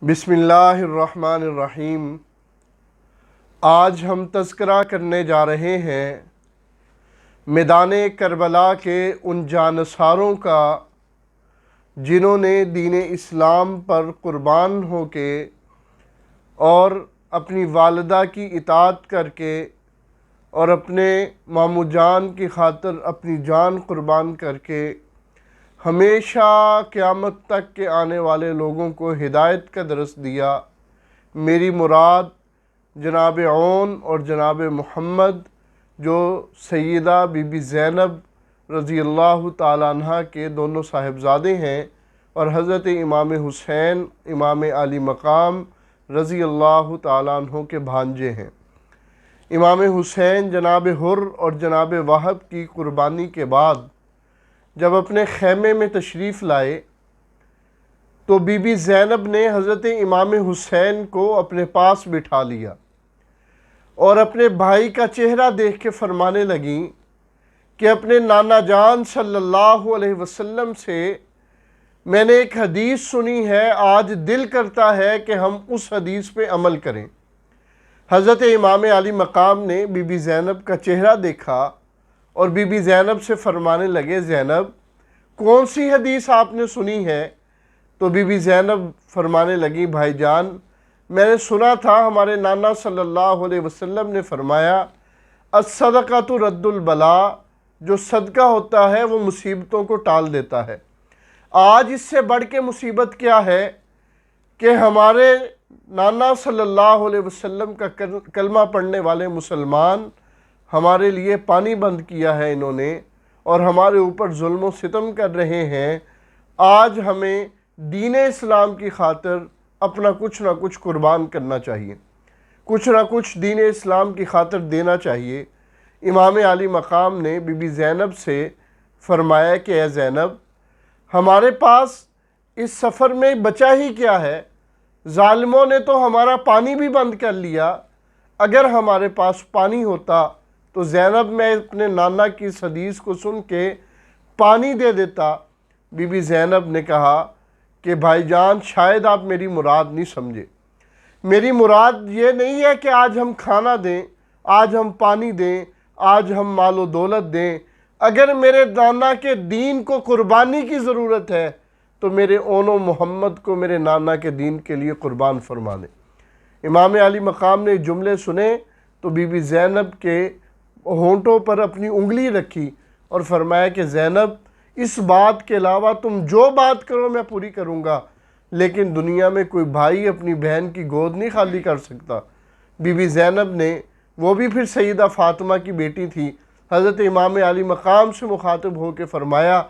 بسم اللہ الرحمن الرحیم۔ آج ہم تذکرہ کرنے جا رہے ہیں میدان کربلا کے ان جانثاروں کا جنہوں نے دین اسلام پر قربان ہو کے اور اپنی والدہ کی اطاعت کر کے اور اپنے ماموں جان کی خاطر اپنی جان قربان کر کے ہمیشہ قیامت تک کے آنے والے لوگوں کو ہدایت کا درس دیا۔ میری مراد جناب عون اور جناب محمد جو سیدہ بی بی زینب رضی اللہ تعالیٰ عنہ کے دونوں صاحبزادے ہیں اور حضرت امام حسین امام عالی مقام رضی اللہ تعالیٰ عنہ کے بھانجے ہیں۔ امام حسین جناب حر اور جناب وہب کی قربانی کے بعد جب اپنے خیمے میں تشریف لائے تو بی بی زینب نے حضرت امام حسین کو اپنے پاس بٹھا لیا اور اپنے بھائی کا چہرہ دیکھ کے فرمانے لگیں کہ اپنے نانا جان صلی اللہ علیہ وسلم سے میں نے ایک حدیث سنی ہے، آج دل کرتا ہے کہ ہم اس حدیث پہ عمل کریں۔ حضرت امام علی مقام نے بی بی زینب کا چہرہ دیکھا اور بی بی زینب سے فرمانے لگے، زینب کون سی حدیث آپ نے سنی ہے؟ تو بی بی زینب فرمانے لگی، بھائی جان میں نے سنا تھا ہمارے نانا صلی اللہ علیہ وسلم نے فرمایا الصدقۃ رد البلاء، جو صدقہ ہوتا ہے وہ مصیبتوں کو ٹال دیتا ہے۔ آج اس سے بڑھ کے مصیبت کیا ہے کہ ہمارے نانا صلی اللہ علیہ وسلم کا کلمہ پڑھنے والے مسلمان ہمارے لیے پانی بند کیا ہے انہوں نے اور ہمارے اوپر ظلم و ستم کر رہے ہیں۔ آج ہمیں دین اسلام کی خاطر اپنا کچھ نہ کچھ قربان کرنا چاہیے، کچھ نہ کچھ دین اسلام کی خاطر دینا چاہیے۔ امام علی مقام نے بی بی زینب سے فرمایا کہ اے زینب ہمارے پاس اس سفر میں بچا ہی کیا ہے، ظالموں نے تو ہمارا پانی بھی بند کر لیا، اگر ہمارے پاس پانی ہوتا تو زینب میں اپنے نانا کی اس حدیث کو سن کے پانی دے دیتا۔ بی بی زینب نے کہا کہ بھائی جان شاید آپ میری مراد نہیں سمجھے، میری مراد یہ نہیں ہے کہ آج ہم کھانا دیں، آج ہم پانی دیں، آج ہم مال و دولت دیں۔ اگر میرے نانا کے دین کو قربانی کی ضرورت ہے تو میرے اون و محمد کو میرے نانا کے دین کے لیے قربان فرما دیں۔ امام علی مقام نے جملے سنے تو بی بی زینب کے ہونٹوں پر اپنی انگلی رکھی اور فرمایا کہ زینب اس بات کے علاوہ تم جو بات کرو میں پوری کروں گا، لیکن دنیا میں کوئی بھائی اپنی بہن کی گود نہیں خالی کر سکتا۔ بی بی زینب نے، وہ بھی پھر سیدہ فاطمہ کی بیٹی تھی، حضرت امام علی مقام سے مخاطب ہو کے فرمایا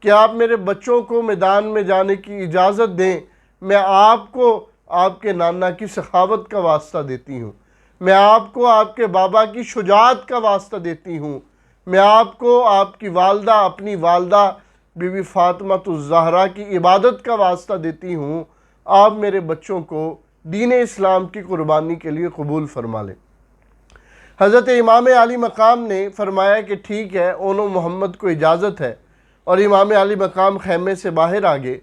کہ آپ میرے بچوں کو میدان میں جانے کی اجازت دیں، میں آپ کو آپ کے نانا کی سخاوت کا واسطہ دیتی ہوں، میں آپ کو آپ کے بابا کی شجاعت کا واسطہ دیتی ہوں، میں آپ کو آپ کی والدہ، اپنی والدہ بی بی فاطمہ الزہرا کی عبادت کا واسطہ دیتی ہوں، آپ میرے بچوں کو دین اسلام کی قربانی کے لیے قبول فرما لیں۔ حضرت امام علی مقام نے فرمایا کہ ٹھیک ہے، اون و محمد کو اجازت ہے، اور امام علی مقام خیمے سے باہر آگے۔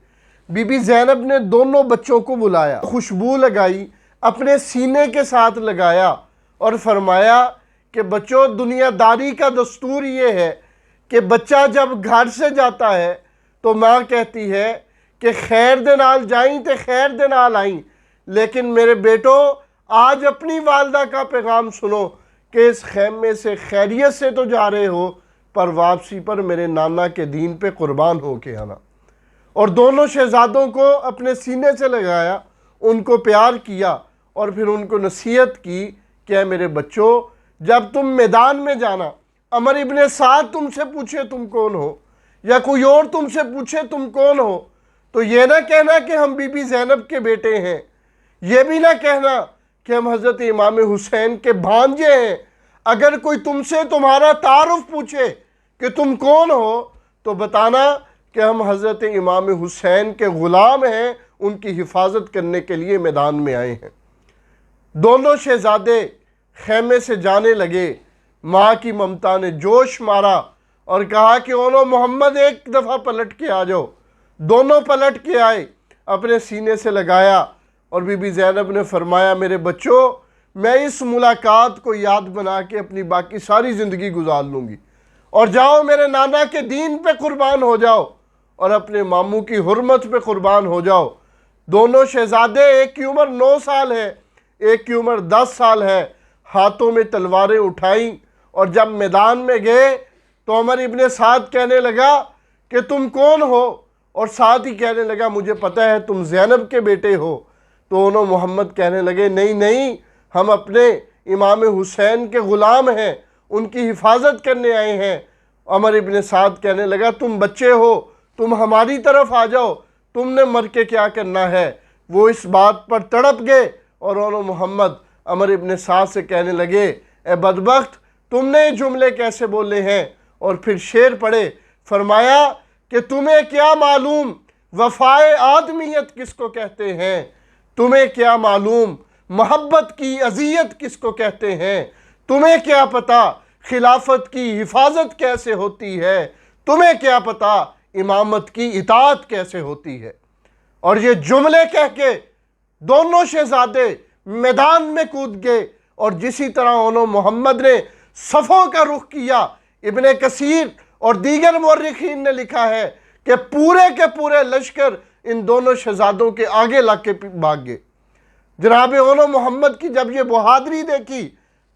بی بی زینب نے دونوں بچوں کو بلایا، خوشبو لگائی، اپنے سینے کے ساتھ لگایا اور فرمایا کہ بچوں دنیا داری کا دستور یہ ہے کہ بچہ جب گھر سے جاتا ہے تو ماں کہتی ہے کہ خیر دے نال جائیں تے خیر دے نال آئیں، لیکن میرے بیٹو آج اپنی والدہ کا پیغام سنو کہ اس خیمے سے خیریت سے تو جا رہے ہو پر واپسی پر میرے نانا کے دین پہ قربان ہو کے آنا۔ اور دونوں شہزادوں کو اپنے سینے سے لگایا، ان کو پیار کیا اور پھر ان کو نصیحت کی کہ اے میرے بچوں جب تم میدان میں جانا، عمر ابن سعد تم سے پوچھے تم کون ہو یا کوئی اور تم سے پوچھے تم کون ہو تو یہ نہ کہنا کہ ہم بی بی زینب کے بیٹے ہیں، یہ بھی نہ کہنا کہ ہم حضرت امام حسین کے بھانجے ہیں۔ اگر کوئی تم سے تمہارا تعارف پوچھے کہ تم کون ہو تو بتانا کہ ہم حضرت امام حسین کے غلام ہیں، ان کی حفاظت کرنے کے لیے میدان میں آئے ہیں۔ دونوں شہزادے خیمے سے جانے لگے، ماں کی ممتا نے جوش مارا اور کہا کہ اونو محمد ایک دفعہ پلٹ کے آ جاؤ۔ دونوں پلٹ کے آئے، اپنے سینے سے لگایا اور بی بی زینب نے فرمایا میرے بچوں میں اس ملاقات کو یاد بنا کے اپنی باقی ساری زندگی گزار لوں گی، اور جاؤ میرے نانا کے دین پہ قربان ہو جاؤ اور اپنے ماموں کی حرمت پہ قربان ہو جاؤ۔ دونوں شہزادے، ایک کی عمر 9 سال ہے، ایک کی عمر 10 سال ہے، ہاتھوں میں تلواریں اٹھائیں، اور جب میدان میں گئے تو عمر ابن سعد کہنے لگا کہ تم کون ہو، اور ساتھ ہی کہنے لگا مجھے پتہ ہے تم زینب کے بیٹے ہو۔ تو انہوں محمد کہنے لگے نہیں نہیں، ہم اپنے امام حسین کے غلام ہیں، ان کی حفاظت کرنے آئے ہیں۔ عمر ابن سعد کہنے لگا تم بچے ہو، تم ہماری طرف آ جاؤ، تم نے مر کے کیا کرنا ہے۔ وہ اس بات پر تڑپ گئے، اور انہوں محمد عمر ابن سعد سے کہنے لگے اے بدبخت تم نے یہ جملے کیسے بولے ہیں، اور پھر شعر پڑھے، فرمایا کہ تمہیں کیا معلوم وفائے آدمیت کس کو کہتے ہیں، تمہیں کیا معلوم محبت کی اذیت کس کو کہتے ہیں، تمہیں کیا پتا خلافت کی حفاظت کیسے ہوتی ہے، تمہیں کیا پتا امامت کی اطاعت کیسے ہوتی ہے۔ اور یہ جملے کہہ کے دونوں شہزادے میدان میں کود گئے، اور جسی طرح انہوں محمد نے صفوں کا رخ کیا، ابن کثیر اور دیگر مورخین نے لکھا ہے کہ پورے کے پورے لشکر ان دونوں شہزادوں کے آگے لگ کے بھاگ گئے۔ جناب انہوں محمد کی جب یہ بہادری دیکھی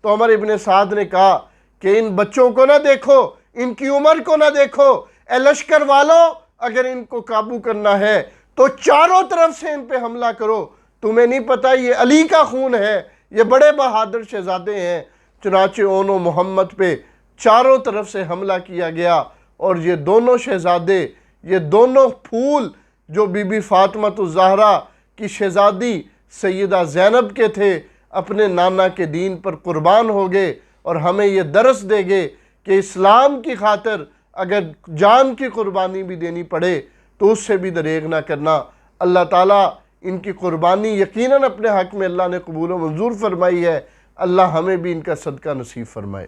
تو عمر ابن سعد نے کہا کہ ان بچوں کو نہ دیکھو، ان کی عمر کو نہ دیکھو، اے لشکر والوں اگر ان کو قابو کرنا ہے تو چاروں طرف سے ان پہ حملہ کرو، تمہیں نہیں پتہ یہ علی کا خون ہے، یہ بڑے بہادر شہزادے ہیں۔ چنانچہ انہوں محمد پہ چاروں طرف سے حملہ کیا گیا، اور یہ دونوں شہزادے، یہ دونوں پھول جو بی بی فاطمہ الزہرا کی شہزادی سیدہ زینب کے تھے، اپنے نانا کے دین پر قربان ہو گئے، اور ہمیں یہ درس دے گے کہ اسلام کی خاطر اگر جان کی قربانی بھی دینی پڑے تو اس سے بھی دریغ نہ کرنا۔ اللہ تعالیٰ ان کی قربانی یقیناً اپنے حق میں اللہ نے قبول و منظور فرمائی ہے، اللہ ہمیں بھی ان کا صدقہ نصیب فرمائے۔